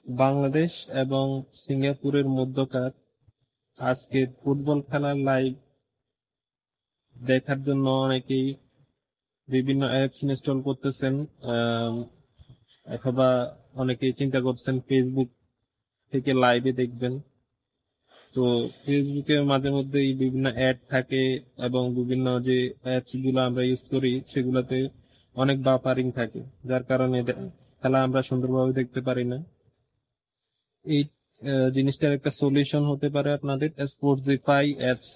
বাংলাদেশ এবং সিঙ্গাপুরের মধ্যকার আজকে ফুটবল খেলার লাইভ দেখার জন্য অনেকেই বিভিন্ন অ্যাপস ইনস্টল করতেছেন, অথবা অনেকেই চিন্তা করছেন ফেসবুক থেকে লাইভে দেখবেন। তো ফেসবুকে মাঝে মধ্যেই বিভিন্ন অ্যাড থাকে এবং বিভিন্ন যে অ্যাপস গুলো আমরা ইউজ করি সেগুলোতে অনেক বাফারিং থাকে, যার কারণে খেলা আমরা সুন্দরভাবে দেখতে পারি না। এই জিনিসটার একটা সলিউশন হতে পারে আপনাদের স্পোর্টসিফাই অ্যাপস।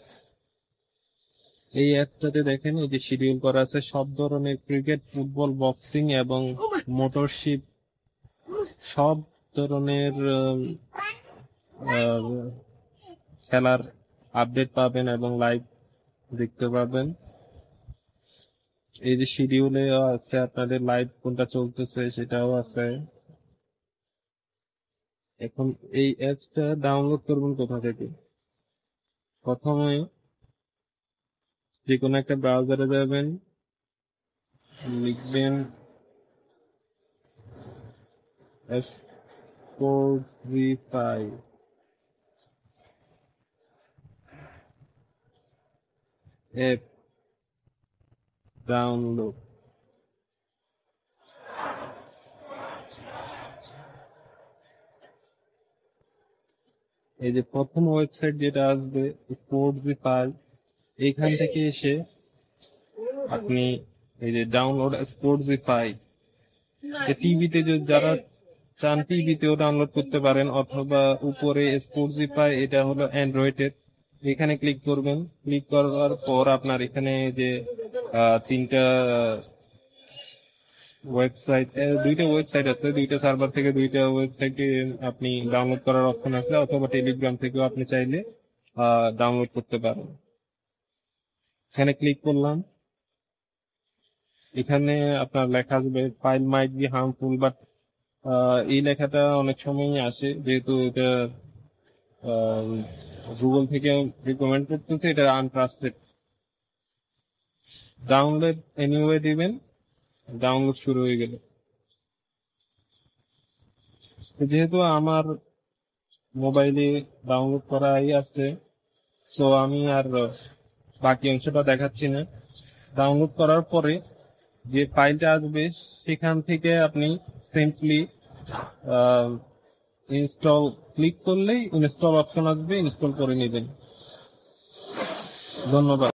এই অ্যাপটাতে দেখেন এই যে শিডিউল করা আছে সব ধরনের ক্রিকেট, ফুটবল, বক্সিং এবং মোটরশিপ, সব ধরনের আহ, খেলার আপডেট পাবেন এবং লাইভ দেখতে পাবেন। এই যে শিডিউলে আছে আপনাদের লাইভ কোনটা চলতেছে সেটাও আছে। এখন এই অ্যাপসটা ডাউনলোড করবেন কোথা থেকে? প্রথমে যে কোনো একটা ব্রাউজারে যাবেন, লিখবেন স্পোর্টসিফাই, অ্যাপ ডাউনলোড। এই যে প্রথম ওয়েবসাইট যেটা আসবে স্পোর্টসিফাই, এইখান থেকে এসে আপনি এই যে ডাউনলোড স্পোর্টসিফাই, টিভিতে যারা চান টিভিতেও ডাউনলোড করতে পারেন, অথবা উপরে স্পোর্টসিফাই, এটা হলো অ্যান্ড্রয়েডের। এখানে ক্লিক করবেন। ক্লিক করার পর আপনার এখানে যে তিনটা ওয়েবসাইট, দুইটা ওয়েবসাইট আছে, দুইটা সার্ভার থেকে দুইটা ওয়েবসাইটে আপনি ডাউনলোড করার অপশন আছে, অথবা টেলিগ্রাম থেকেও আপনি চাইলে ডাউনলোড করতে পারেন। এখানে ক্লিক করলাম। এখানে আপনার লেখা আসবে file might be harmful, but এই লেখাটা অনেক সময়ই আসে, যেহেতু এটা গুগল থেকে রিকমেন্ড করতেছে, এটা আনট্রাস্টেড। ডাউনলোড এনিওয়ে দিবেন, ডাউনলোড শুরু হয়ে গেল। যেহেতু আমার মোবাইলে ডাউনলোড করাই আছে, সো আমি আর বাকি অংশটা দেখাচ্ছি না। ডাউনলোড করার পরে যে ফাইলটা আসবে সেখান থেকে আপনি সিম্পলি ইনস্টল ক্লিক করলেই ইনস্টল অপশন আসবে, ইনস্টল করে নেবেন। ধন্যবাদ।